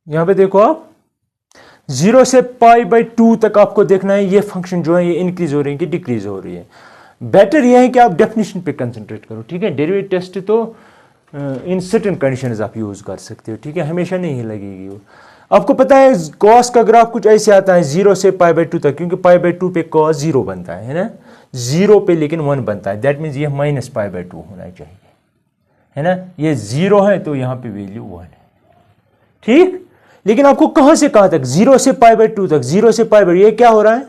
यहां पे देखो आप 0 से π/2 तक आपको देखना है ये फंक्शन जो है ये इंक्रीज हो रही है कि डिक्रीज हो रही है। बेटर यह है कि आप डेफिनेशन पे कंसंट्रेट करो, ठीक है। डेरिवेटिव टेस्ट तो इन सर्टेन कंडीशंस आप यूज कर सकते हो, ठीक है, हमेशा नहीं लगेगी वो। आपको पता है कॉस का ग्राफ कुछ ऐसे आता है 0 से π/2 तक, क्योंकि π/2 पे कॉस 0 बनता है ना, 0 पे लेकिन 1 बनता है, दैट मीन्स ये -π/2 होना चाहिए, है ना। ये 0 है तो यहां पे वैल्यू 1 है, ठीक। लेकिन आपको कहां से कहां तक, 0 से π/2 तक, 0 से π/2 ये क्या हो रहा है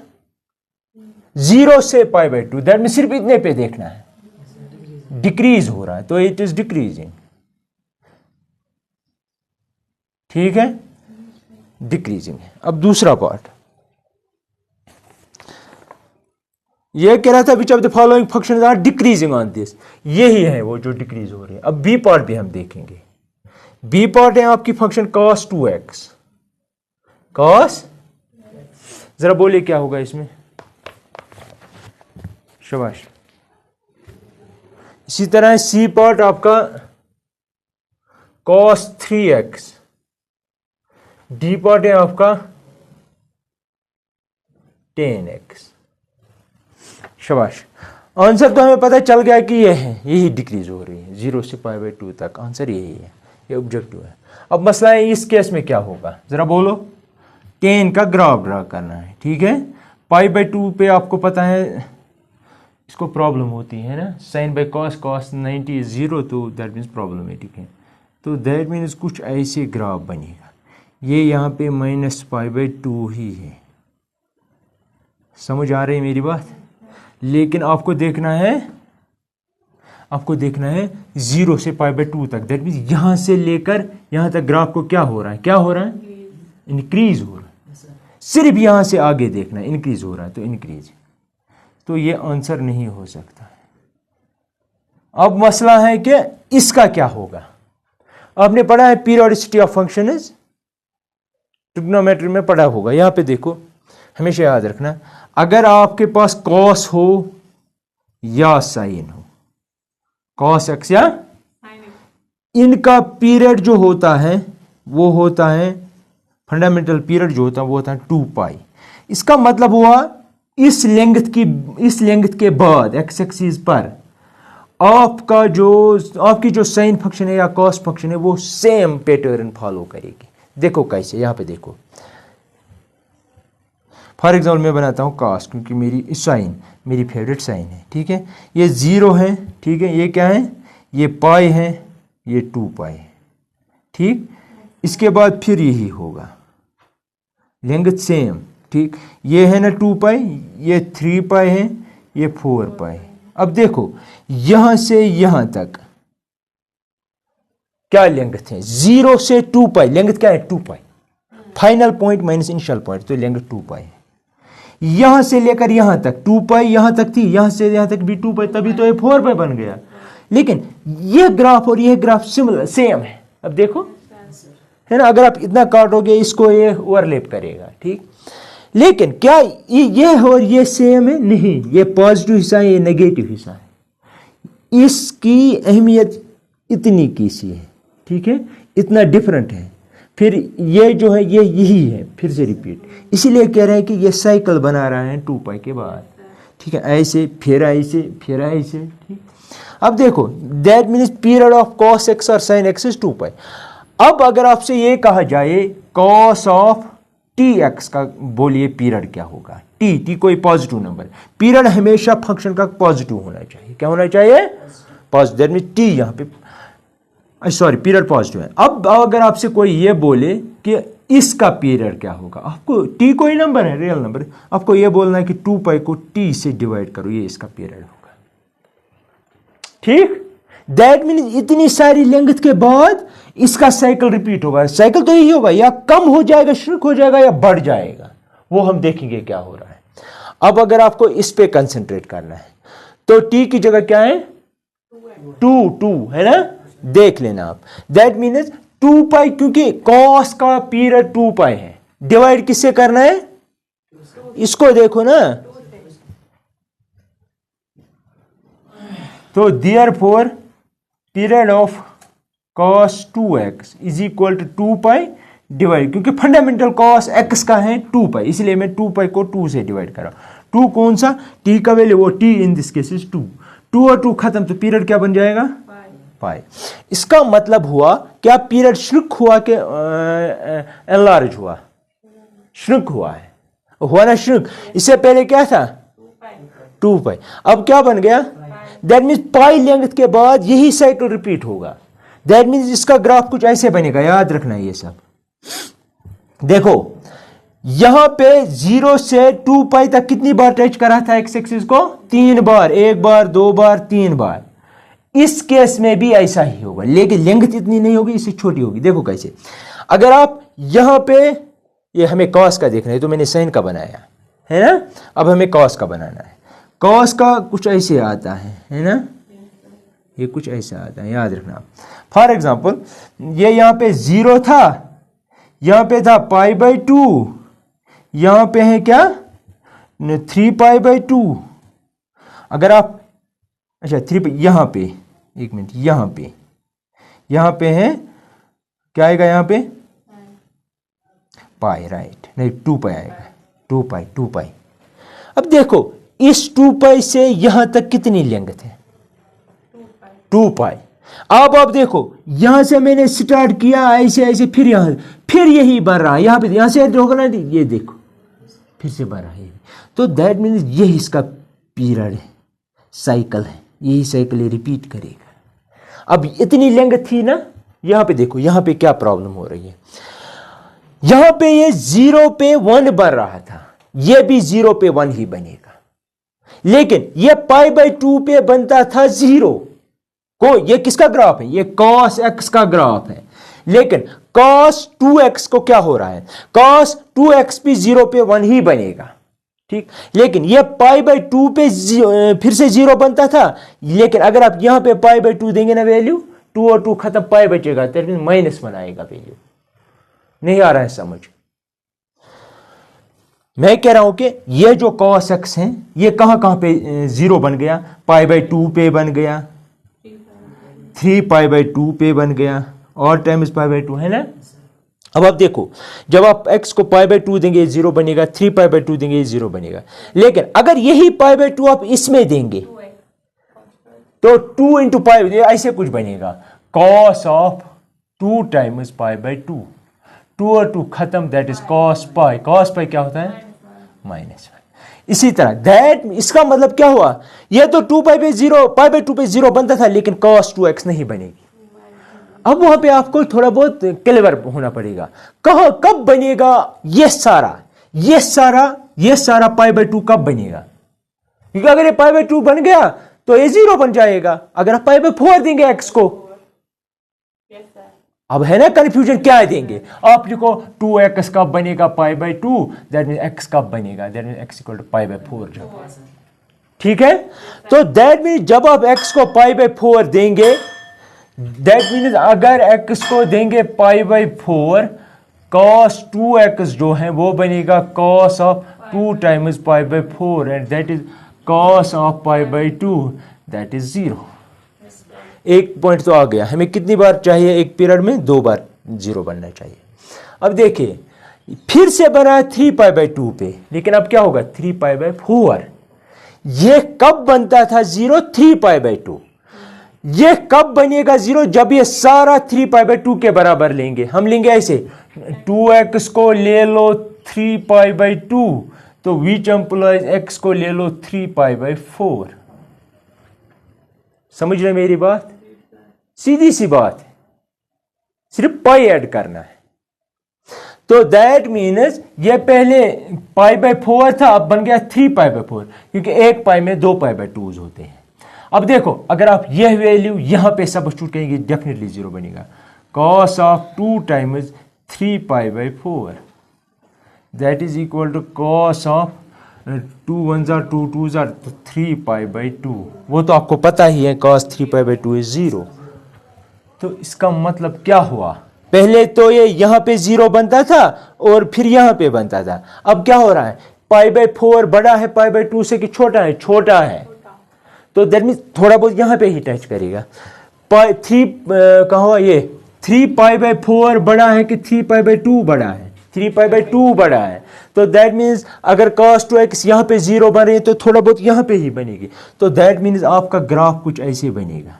0 से π/2, दैट मीन्स सिर्फ इतने पे देखना है, डिक्रीज हो रहा है तो इट इज डिक्रीजिंग, ठीक है, डिक्रीजिंग है। अब दूसरा पार्ट ये कह रहा था which of the following functions are decreasing on this, यही है वो जो डिक्रीज हो रही है। अब बी पार्ट भी हम देखेंगे। बी पार्ट है आपकी फंक्शन cos 2x, cos, जरा बोलिए क्या होगा इसमें, शाबाश। इसी तरह सी पार्ट आपका cos 3x, डी पार्ट है आपका tan x, शाबाश। आंसर तो हमें पता चल गया कि ये है, यही डिक्रीज हो रही है 0 से π/2 तक, आंसर यही है, ये ऑब्जेक्टिव है। अब मसला है इस केस में क्या होगा, जरा बोलो। tan का ग्राफ ड्रा करना है, ठीक है। π/2 पे आपको पता है इसको प्रॉब्लम होती है ना, sin by cos, cos 90 is 0, तो दैट मीन्स प्रॉब्लमेटिक है। तो दैट मीन्स कुछ ऐसे ग्राफ बनेगा, ये यहाँ पे -π/2 ही है, समझ आ रही है मेरी बात। लेकिन आपको देखना है 0 से π/2 तक, दैट मीन्स यहां से लेकर यहां तक ग्राफ को क्या हो रहा है, इंक्रीज हो रहा है। सिर्फ यहां से आगे देखना है, इंक्रीज हो रहा है तो इंक्रीज, तो ये आंसर नहीं हो सकता है। अब मसला है कि इसका क्या होगा। आपने पढ़ा है पीरियोडिसिटी ऑफ फंक्शंस, ट्रिग्नोमेट्री में पढ़ा होगा। यहां पे देखो, हमेशा याद रखना, अगर आपके पास कॉस हो या साइन हो, कॉस एक्स या इनका पीरियड जो होता है वो होता है, फंडामेंटल पीरियड जो होता है वो होता है 2π। इसका मतलब हुआ इस लेंथ के बाद एक्स एक्सिस पर आपकी जो साइन फंक्शन है या कॉस फंक्शन है वो सेम पैटर्न फॉलो करेगी। देखो कैसे, यहां पे देखो, फॉर एग्जाम्पल मैं बनाता हूँ कॉस, क्योंकि मेरी फेवरेट साइन है, ठीक है। ये 0 है, ठीक है, ये क्या है, ये पाई है, ये 2π है, ठीक। इसके बाद फिर यही होगा, लेंथ सेम, ठीक। ये है ना 2π, ये 3π है, ये 4π है। अब देखो यहां से यहां तक क्या लेंथ है, 0 से 2π, लेंथ क्या है 2π, final point minus initial point, तो लेंथ 2π है। यहां से लेकर यहां तक 2π यहां तक थी, यहां से यहां तक भी 2π, तभी तो ये 4π बन गया। लेकिन ये ग्राफ और ये ग्राफ सिमिलर सेम है। अब देखो, है ना, अगर आप इतना काटोगे इसको ये ओवरलैप करेगा, ठीक। लेकिन क्या ये और ये सेम है, नहीं, ये पॉजिटिव हिस्सा है, ये नेगेटिव हिस्सा है। इसकी अहमियत इतनी की सी है, ठीक है, इतना डिफरेंट है। फिर ये जो है ये यही है, फिर से रिपीट, इसीलिए कह रहे हैं कि ये साइकिल बना रहा है 2π के बाद, ठीक है, ऐसे फिर ऐसे फिर ऐसे, ठीक। अब देखो that means period of cos x और sin x इज 2π। अब अगर आपसे ये कहा जाए cos ऑफ tx का, बोलिए पीरियड क्या होगा, t कोई पॉजिटिव नंबर, पीरियड हमेशा फंक्शन का पॉजिटिव होना चाहिए, क्या होना चाहिए, पॉजिटिव, दैट मीन्स t यहां पे सॉरी पीरियड पॉजिटिव है। अब अगर आपसे कोई ये बोले कि इसका पीरियड क्या होगा, आपको t कोई नंबर है, रियल नंबर, आपको ये बोलना है कि 2π को t से डिवाइड करो, ये इसका पीरियड होगा, ठीक। दैट मीन्स इतनी सारी लेंथ के बाद इसका साइकिल रिपीट होगा। साइकिल तो यही होगा, या कम हो जाएगा, श्रिंक हो जाएगा, या बढ़ जाएगा, वो हम देखेंगे क्या हो रहा है। अब अगर आपको इस पे कंसंट्रेट करना है तो t की जगह क्या है 2 है ना, देख लेना आप। दैट मीन्स 2π, क्योंकि cos का पीरियड 2π है, डिवाइड किससे करना है, इसको देखो ना, तो therefore period of cos 2x is equal to 2π divide, क्योंकि फंडामेंटल कॉस एक्स का है 2 पाई, इसलिए मैं 2 पाई को 2 से डिवाइड कर रहा हूं। 2 कौन सा, टी का वैल्यू, वो T in this case is 2। 2 और 2 खत्म, तो पीरियड क्या बन जाएगा, पाई। इसका मतलब हुआ क्या, पीरियड श्रिंक हुआ कि एनलार्ज हुआ, श्रिंक हुआ है, हुआ ना श्रिंक। इससे पहले क्या था 2 पाई, अब क्या बन गया, दैट मीन्स पाई लेंथ के बाद यही साइकिल रिपीट होगा। दैट मीन्स इसका ग्राफ कुछ ऐसे बनेगा, याद रखना ये सब। देखो यहां पे 0 से 2 पाई तक कितनी बार टच करा था एक्स एक्सिस को, 3 बार, 1 बार 2 बार 3 बार। इस केस में भी ऐसा ही होगा, लेकिन लेंथ इतनी नहीं होगी, इससे छोटी होगी। देखो कैसे, अगर आप यहां पे, ये हमें कॉस का देखना है तो मैंने साइन का बनाया है ना, अब हमें कॉस का बनाना है। कॉस का कुछ ऐसे आता है ना, ये कुछ ऐसा आता है, याद रखना। फॉर एग्जाम्पल ये यहां पे 0 था, यहां पे था π/2, यहां पे है क्या 3π/2। अगर आप, अच्छा 3 यहां पे, एक मिनट, यहां पे है क्या आएगा, यहां पे पाई, राइट, नहीं 2 पाई आएगा, 2 पाई। अब देखो इस 2 पाई से यहां तक कितनी लेंथ है, 2 पाई। अब आप देखो यहां से मैंने स्टार्ट किया ऐसे ऐसे, फिर यहां, फिर यही बढ़ रहा है, यहां पे यहां से होगा ना, ये देखो फिर से बढ़ रहा है। तो दैट मीन्स यही इसका पीरियड है, साइकिल है, यही साइकिल ये रिपीट करेगा। अब इतनी लेंथ थी ना, यहां पे देखो यहां पे क्या प्रॉब्लम हो रही है, यहां पे ये 0 पे 1 बढ़ रहा था, ये भी 0 पे 1 ही बनेगा, लेकिन ये π/2 पे बनता था 0 को। ये किसका ग्राफ है, ये cos x का ग्राफ है, लेकिन cos 2x को क्या हो रहा है, cos 2x भी 0 पे 1 ही बनेगा, ठीक। लेकिन ये π/2 पे फिर से 0 बनता था, लेकिन अगर आप यहां पे π/2 देंगे ना वैल्यू, 2 और 2 खत्म, पाई बचेगा, दैट मीन -1 आएगा वैल्यू। नहीं आ रहा है समझ, मैं कह रहा हूं कि ये जो cos x है ये कहां कहां पे 0 बन गया, π/2 पे बन गया, 3π/2 पे बन गया, और टाइम्स π/2 है ना। अब आप देखो जब आप x को π/2 देंगे 0 बनेगा, 3π/2 देंगे 0 बनेगा, लेकिन अगर यही π/2 आप इसमें देंगे तो 2 इंटू पाई ऐसे कुछ बनेगा, cos ऑफ 2 टाइम्स π/2, 2 और 2 खत्म, that is cos pi. cos पाई क्या होता है, -1। इसी तरह दैट, इसका मतलब क्या हुआ, ये तो 2 पाई पे 0, π/2 पे 0 बनता था, लेकिन cos 2x नहीं बनेगी। अब वहां पे आपको थोड़ा बहुत क्लेवर होना पड़ेगा, कहां कब बनेगा ये सारा π/2 कब बनेगा, क्योंकि अगर ये π/2 बन गया तो ये 0 बन जाएगा, अगर आप π/4 देंगे x को। अब है ना कंफ्यूजन, क्या देंगे आप, लिखो 2x कब बनेगा π/2, दैट मीन x कब बनेगा, दैट मीन x = π/4, ठीक है। तो दैट मीन जब आप x को π/4 देंगे, दैट मीन अगर x को देंगे π/4, cos 2x जो है वो बनेगा cos of 2 times π/4, and that is cos of π/2, that is 0। एक पॉइंट तो आ गया, हमें कितनी बार चाहिए एक पीरियड में, 2 बार 0 बनना चाहिए। अब देखिए फिर से बना 3π/2 पे, लेकिन अब क्या होगा 3π/4। ये कब बनता था 0, 3π/2। ये कब बनेगा 0, जब ये सारा 3π/2 के बराबर लेंगे। हम लेंगे ऐसे, 2x को ले लो 3π/2, तो विच एम्प्लॉइज x को ले लो 3π/4। समझ रहे मेरी बात, सीधी सी बात है, सिर्फ पाई ऐड करना है। तो दैट मीन्स ये पहले π/4 था, अब बन गया 3π/4, क्योंकि एक पाई में 2 π/2 होते हैं। अब देखो अगर आप यह वैल्यू यहां पे सब्स्टिट्यूट करेंगे, डेफिनेटली 0 बनेगा, cos of 2 times 3π/4, that is equal to cos of 2 1 2 2 3π/2। वो तो आपको पता ही है, cos 3π/2 इज 0। तो इसका मतलब क्या हुआ, पहले तो ये यहां पे 0 बनता था और फिर यहां पे बनता था, अब क्या हो रहा है, π/4 बड़ा है π/2 से कि छोटा है, छोटा है, तो दैट मीन्स थोड़ा बहुत यहां पे ही टच करेगा। 3 कहां हुआ, ये 3π/4 बड़ा है कि 3π/2 बड़ा है? 3π/2 बड़ा है। तो दैट मीन्स अगर cos 2x यहाँ पे 0 बन रही है तो थोड़ा बहुत यहाँ पे ही बनेगी। तो दैट मीन्स आपका ग्राफ कुछ ऐसे बनेगा।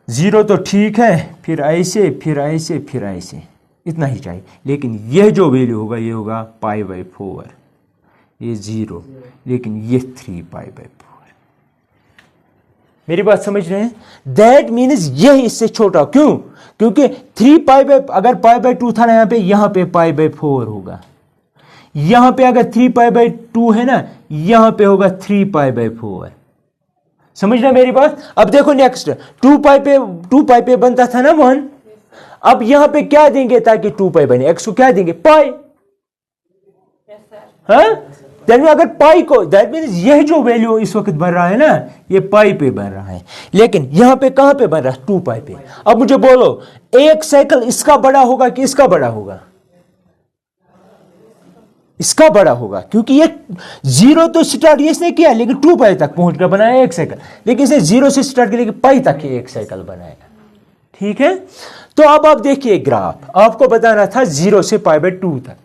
0 तो ठीक है, फिर ऐसे, फिर ऐसे, फिर ऐसे, इतना ही चाहिए। लेकिन यह जो वैल्यू होगा ये होगा π/4, ये 0, लेकिन ये 3π/4। मेरी बात समझ रहे हैं? दैट मीन्स यह इससे छोटा। क्यों? क्योंकि 3π अगर π/2 था ना, यहां पे π/4 होगा। यहां पे अगर 3π/2 है ना, यहां पे होगा 3π/4। समझ रहे मेरी बात? अब देखो नेक्स्ट, 2π पे बनता था ना 1। अब यहां पे क्या देंगे ताकि 2π बने? x को क्या देंगे? पाई। हाँ, अगर पाई को, दैट मीन्स यह जो वैल्यू इस वक्त बन रहा है ना, ये पाई पे बन रहा है। लेकिन यहां पे कहां पे बन रहा है? 2π पे। अब मुझे बोलो, एक साइकिल इसका बड़ा होगा कि इसका बड़ा होगा? इसका बड़ा होगा, क्योंकि ये 0 तो स्टार्ट इसने किया, लेकिन 2π तक पहुंच कर बनाया एक साइकिल। लेकिन इसने 0 से स्टार्ट किया, लेकिन पाई तक ही एक साइकिल बनाया। ठीक है? तो अब आप देखिए ग्राफ, आपको बताना था 0 से π/2 तक।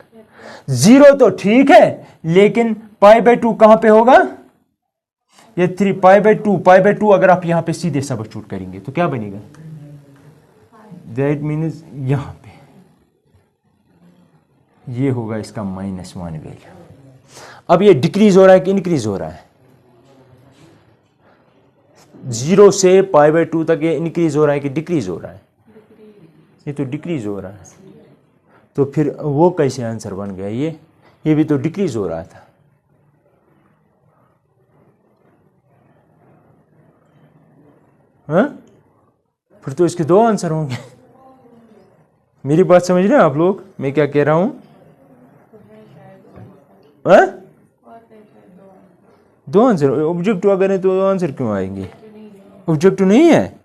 0 तो ठीक है, लेकिन π/2 कहां पे होगा? ये 3π/2 अगर आप यहां पे सीधे सब्स्टिट्यूट करेंगे तो क्या बनेगा? दैट मीन्स यहां पे ये होगा इसका -1 वैल्यू। अब ये डिक्रीज हो रहा है कि इंक्रीज हो रहा है? 0 से π/2 तक ये इंक्रीज हो रहा है कि डिक्रीज हो रहा है? ये तो डिक्रीज हो रहा है। तो फिर वो कैसे आंसर बन गया? ये भी तो डिक्रीज हो रहा था। हाँ? फिर तो इसके दो आंसर होंगे। मेरी बात समझ रहे हैं आप लोग, मैं क्या कह रहा हूं? हाँ? दो आंसर ऑब्जेक्टिव अगर है तो आंसर क्यों आएंगे? ऑब्जेक्टिव नहीं है?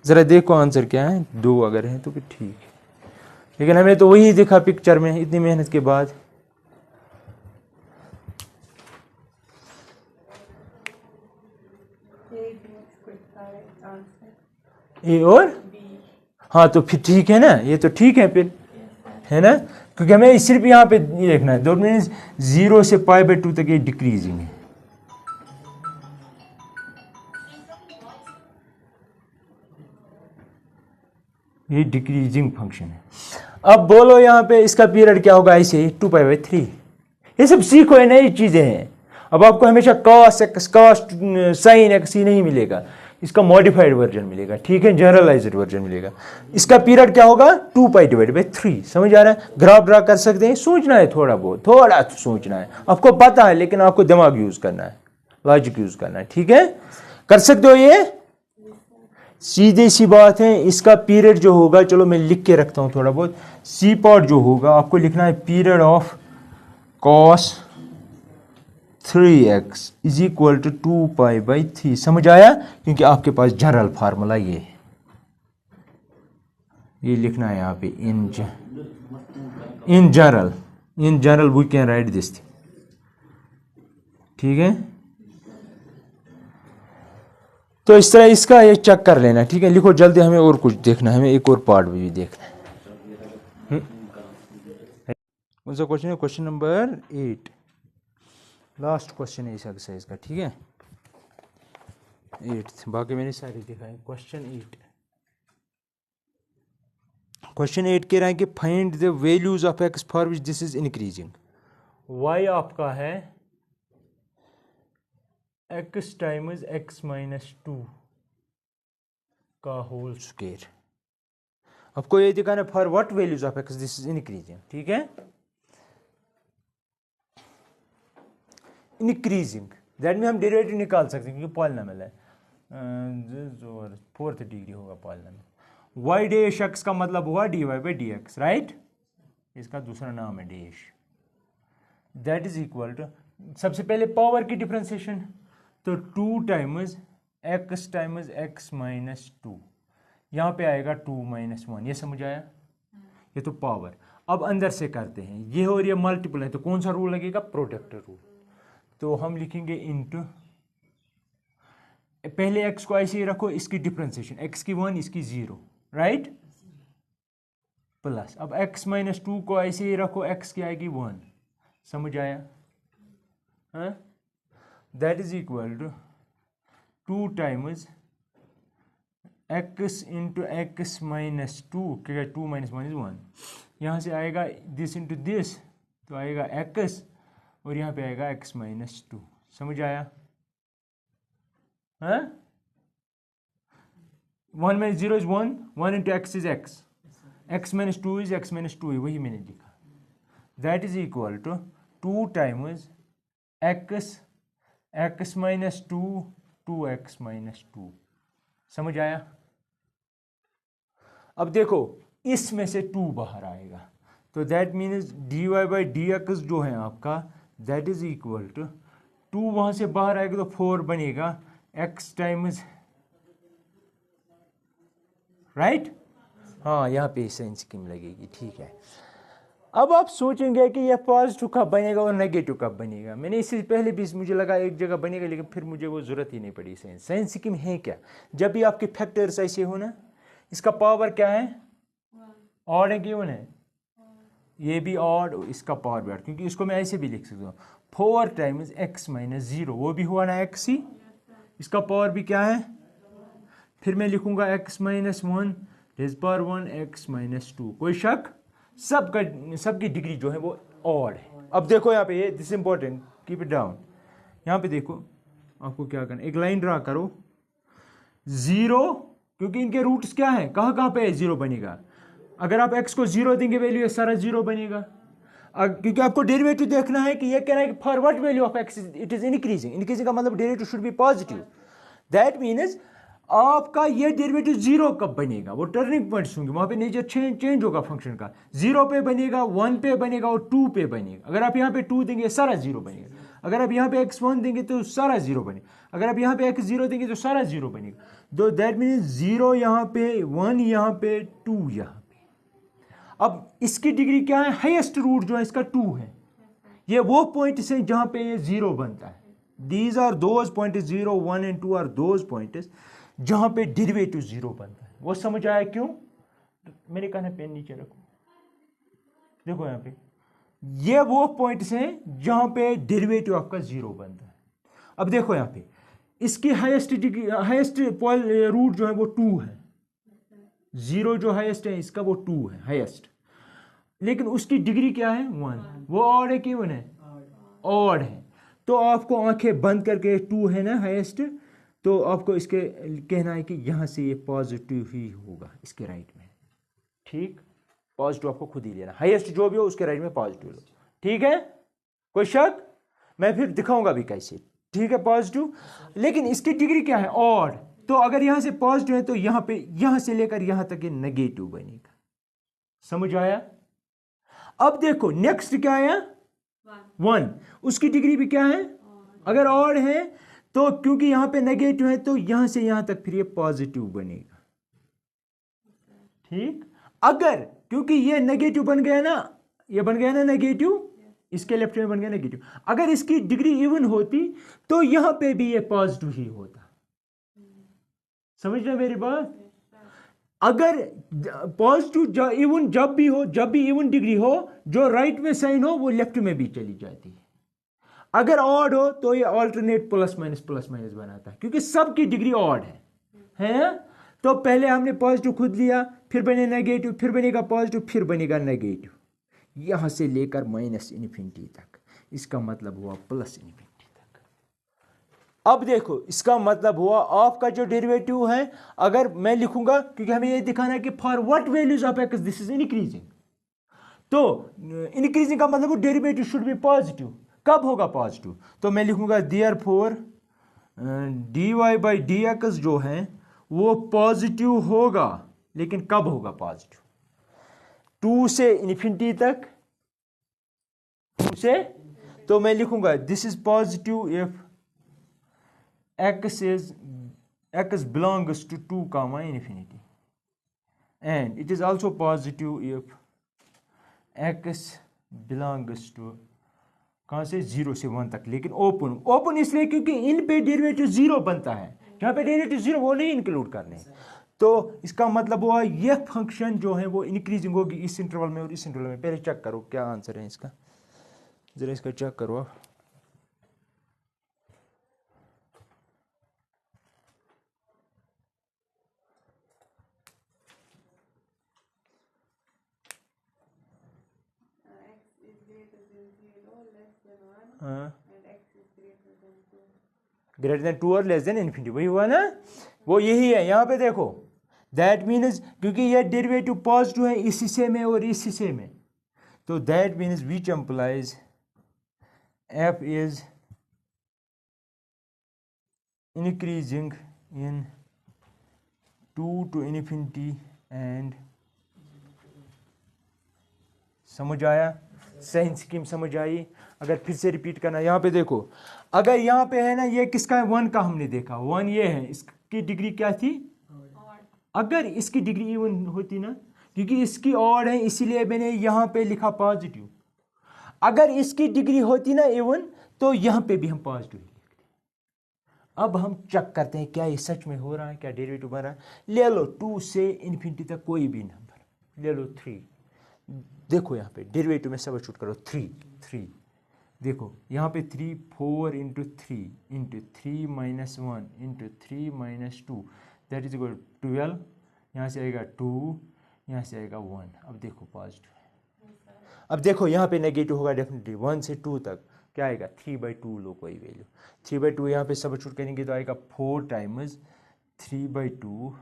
जरा देखो आंसर क्या है। 2 अगर है तो फिर ठीक है, लेकिन हमें तो वही दिखा पिक्चर में इतनी मेहनत के बाद। ए और हाँ, तो फिर ठीक है ना, ये तो ठीक है फिर, है ना? क्योंकि हमें सिर्फ यहाँ पे देखना है। 2 मीन्स 0 से π/2 तक ये डिक्रीजिंग है। ये डिक्रीजिंग फंक्शन है। अब बोलो यहाँ पे इसका पीरियड क्या होगा? ऐसे 2π/3। ये सब सीखो, ये नई चीजें हैं। अब आपको हमेशा cos x, cos sin x ही नहीं मिलेगा, इसका मॉडिफाइड वर्जन मिलेगा। ठीक है, जनरलाइज्ड वर्जन मिलेगा। इसका पीरियड क्या होगा? 2π/3। समझ आ रहा है? ग्राफ ड्रा कर सकते हैं। सोचना है, थोड़ा बहुत, थोड़ा सोचना है। आपको पता है, लेकिन आपको दिमाग यूज करना है, लॉजिक यूज करना है। ठीक है, कर सकते हो ये? सीधी सी बात है। इसका पीरियड जो होगा, चलो मैं लिख के रखता हूं थोड़ा बहुत। सी पार्ट जो होगा आपको लिखना है period of cos 3x is equal to 2π/3। समझ आया? क्योंकि आपके पास जनरल फार्मूला ये लिखना है यहाँ पे। In general we can write this. ठीक है, तो इस तरह इसका ये चेक कर लेना। ठीक है, लिखो जल्दी, हमें और कुछ देखना है, हमें एक और पार्ट भी देखना है। कौन सा क्वेश्चन है? क्वेश्चन नंबर 8, लास्ट क्वेश्चन है इस एक्सरसाइज का। ठीक है, 8, बाकी मैंने सारे दिखाए। क्वेश्चन 8 कह रहा है कि find the values of x for which this is increasing. y आपका है x टाइम्स x - 2 का होल स्क्वायर। आपको ये दिखाना for what values of x this is increasing. ठीक है, इंक्रीजिंग दैट में हम डेरिवेटिव निकाल सकते हैं क्योंकि पॉलिनोमियल है। 4th डिग्री होगा पॉलिनोमियल। y डैश x का मतलब हुआ dy/dx, राइट? इसका दूसरा नाम है dash. That is equal to, सबसे पहले पावर की डिफरेंशिएशन, तो 2 टाइम्स x - 2, यहाँ पे आएगा 2 - 1। ये समझ आया? ये तो पावर। अब अंदर से करते हैं, ये और ये मल्टीपल है, तो कौन सा रूल लगेगा? Product rule. तो हम लिखेंगे इनटू, पहले x को ऐसे ही रखो, इसकी डिफरेंशिएशन, x की 1 इसकी 0, राइट? प्लस, अब x माइनस 2 को ऐसे ही रखो, x की आएगी 1, समझ आया? हाँ, that is equal to 2 times x into x minus 2, क्या 2 माइनस 1 इज 1, यहाँ से आएगा दिस इंटू दिस, तो आएगा x और यहाँ पे आएगा x माइनस 2, समझ आया? हाँ, 1 minus 0 is 1, 1 into x is x minus 2 is x minus 2 है, वही मैंने लिखा। That is equal to 2 times x minus 2 2x minus 2, समझ आया? अब देखो इसमें से 2 बाहर आएगा, तो that means dy by D x जो है आपका, दैट इज इक्वल टू 2 वहां से बाहर आएगा तो 4 बनेगा x टाइम्स, राइट? हाँ, यहाँ पे साइन स्कीम लगेगी, ठीक है। अब आप सोचेंगे कि यह पॉजिटिव कब बनेगा और नेगेटिव कब बनेगा। मैंने इससे पहले भी मुझे लगा एक जगह बनेगा, लेकिन फिर मुझे वो जरूरत ही नहीं पड़ी। साइन स्कीम है क्या? जब भी आपके फैक्टर्स ऐसे हो ना, इसका पावर क्या है? ऑड है कि इवन है? ये भी ऑड, इसका पावर भी ऑड, क्योंकि इसको मैं ऐसे भी लिख सकता हूँ 4 टाइम्स x माइनस 0, वो भी हुआ ना x ही, इसका पावर भी क्या है? फिर मैं लिखूंगा x minus 1 rays power 1 x minus 2। कोई शक? सबकी डिग्री जो है वो ऑड है। अब देखो यहाँ पे, ये this important, keep it down. यहाँ पे देखो आपको क्या करना, एक लाइन ड्रा करो, 0, क्योंकि इनके रूट्स क्या है, कहाँ कहाँ पे 0 बनेगा। अगर आप x को 0 देंगे वैल्यू, सारा 0 बनेगा। क्योंकि आपको डेरिवेटिव देखना है कि ये कह रहा है कि for what value of x it is increasing. Increasing का मतलब derivative should be positive. That means आपका ये डेरिवेटिव 0 कब बनेगा, वो टर्निंग पॉइंट्स होंगे, वहां पे नेचर चेंज होगा फंक्शन का। 0 पे बनेगा, 1 पे बनेगा और 2 पे बनेगा। अगर आप यहाँ पे 2 देंगे सारा 0 बनेगा। अगर आप यहाँ पे x1 देंगे तो सारा 0 बनेगा। अगर आप यहाँ पे x0 देंगे तो सारा 0 बनेगा। तो दैट मीन्स 0 यहाँ पे, 1 यहाँ पे, 2 यहाँ पे। अब इसकी डिग्री क्या है? हाईएस्ट रूट जो है इसका 2 है। ये वो पॉइंट से जहां पे ये 0 बनता है। These are those point 0, 1 and 2 are those point जहां पे डेरिवेटिव 0 बनता है। वो समझ आया क्यों? मैंने कहा ना पेन नीचे रखो, देखो यहाँ पे, ये वो पॉइंट्स हैं जहां पे डेरिवेटिव आपका 0 बनता है। अब देखो यहाँ पे, इसकी हाईएस्ट रूट जो है वो 2 है। 0 जो हाईएस्ट है इसका वो 2 है हाईएस्ट, लेकिन उसकी डिग्री क्या है? 1। वो ऑड है कि इवन है? ऑड है। तो आपको आंखें बंद करके, 2 है ना हाईएस्ट, तो आपको इसके कहना है कि यहां से ये पॉजिटिव ही होगा, इसके राइट में। ठीक, पॉजिटिव आपको खुद ही लेना, हाईएस्ट जो भी हो उसके राइट में पॉजिटिव लो। ठीक है, कोई शक? मैं फिर दिखाऊंगा भी कैसे। ठीक है, पॉजिटिव, लेकिन इसकी डिग्री क्या है? ऑड। तो अगर यहां से पॉजिटिव है तो यहां पे, यहां से लेकर यहां तक ये नेगेटिव बनेगा। समझ आया? अब देखो नेक्स्ट क्या आया? 1। उसकी डिग्री भी क्या है? अगर ऑड है तो क्योंकि यहां पे नेगेटिव है तो यहां से यहां तक फिर ये पॉजिटिव बनेगा। ठीक, अगर क्योंकि ये नेगेटिव बन गया ना, ये बन गया ना नेगेटिव, इसके लेफ्ट में बन गया नेगेटिव। अगर इसकी डिग्री इवन होती तो यहां पे भी ये पॉजिटिव ही होता। समझ रहे मेरी बात? अगर पॉजिटिव इवन जब भी इवन डिग्री हो, जो राइट में साइन हो वो लेफ्ट में भी चली जाती है। अगर ऑड हो तो ये ऑल्टरनेट प्लस माइनस बनाता है, क्योंकि सबकी डिग्री ऑड है? तो पहले हमने पॉजिटिव खुद लिया, फिर बने नेगेटिव, फिर बनेगा पॉजिटिव, फिर बनेगा नेगेटिव, यहां से लेकर माइनस इन्फिनिटी तक। इसका मतलब हुआ प्लस इन्फिनिटी तक। अब देखो इसका मतलब हुआ आपका जो डेरिवेटिव है, अगर मैं लिखूंगा, क्योंकि हमें ये दिखाना है कि for what values of x this is increasing, तो इंक्रीजिंग का मतलब डेरिवेटिव शुड बी पॉजिटिव। कब होगा पॉजिटिव? तो मैं लिखूंगा therefore dy by D x जो है वो पॉजिटिव होगा, लेकिन कब होगा पॉजिटिव? 2 से इन्फिनिटी तक, 2 से, तो मैं लिखूंगा this is positive if x belongs to 2 comma infinity, and it is also positive if x belongs to कहां से? 0 से 1 तक, लेकिन ओपन इसलिए क्योंकि इन पे डेरिवेटिव 0 बनता है। जहां पे डेरिवेटिव 0 वो नहीं इंक्लूड करने। तो इसका मतलब हुआ ये फंक्शन जो है वो इंक्रीजिंग होगी इस इंटरवल में और इस इंटरवल में। पहले चेक करो क्या आंसर है इसका, जरा इसका चेक करो आप। ग्रेटर देन 2 और लेस देन इन्फिनिटी, वही हुआ ना, वो यही है यहाँ पे देखो। दैट मीन्स क्योंकि ये डेरिवेटिव पॉजिटिव है इस हिस्से में और इस हिस्से में, तो that means which implies F is increasing in 2 to infinity and, समझ आया, साइन स्कीम समझ आई। अगर फिर से रिपीट करना, यहाँ पे देखो, अगर यहाँ पे है ना ये किसका है, 1 का हमने देखा, 1 ये है, इसकी डिग्री क्या थी, अगर इसकी डिग्री इवन होती ना, क्योंकि इसकी ऑड है इसीलिए मैंने यहाँ पे लिखा पॉजिटिव, अगर इसकी डिग्री होती ना इवन तो यहाँ पे भी हम पॉजिटिव लिखते। अब हम चेक करते हैं क्या ये सच में हो रहा है, क्या डेरिवेटिव बन रहा है। ले लो 2 से इन्फिनिटी तक कोई भी नंबर, ले लो 3, देखो यहाँ पे डेरिवेटिव में सब्स्टिट्यूट करो 3, देखो यहाँ पे 3, 4 into 3 minus 1 into 3 minus 2 that is equal 12, यहाँ से आएगा 2, यहाँ से आएगा 1। अब देखो पॉजिटिव है, अब देखो यहाँ पे नेगेटिव होगा डेफिनेटली, 1 से 2 तक क्या आएगा, 3/2 लो कोई वैल्यू, 3/2 यहाँ पे सब्स्टिट्यूट करेंगे तो आएगा 4 टाइम्स 3/2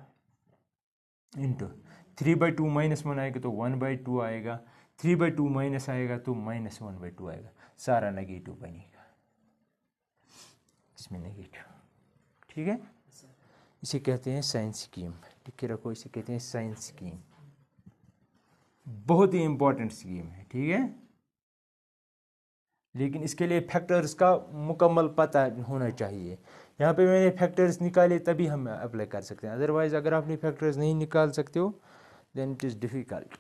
इंटू 3/2 माइनस 1 आएगा तो 1/2 आएगा, 3/2 माइनस आएगा तो -1/2 आएगा, सारा नेगेटिव बनेगा, इसमें नेगेटिव, ठीक है। इसे कहते हैं साइन स्कीम, लिख के रखो, इसे कहते हैं साइन स्कीम, बहुत ही इंपॉर्टेंट स्कीम है, ठीक है। लेकिन इसके लिए फैक्टर्स का मुकम्मल पता होना चाहिए। यहाँ पे मैंने फैक्टर्स निकाले तभी हम अप्लाई कर सकते हैं, अदरवाइज अगर आपने फैक्टर्स नहीं निकाल सकते हो देन इट इज़ डिफ़िकल्ट।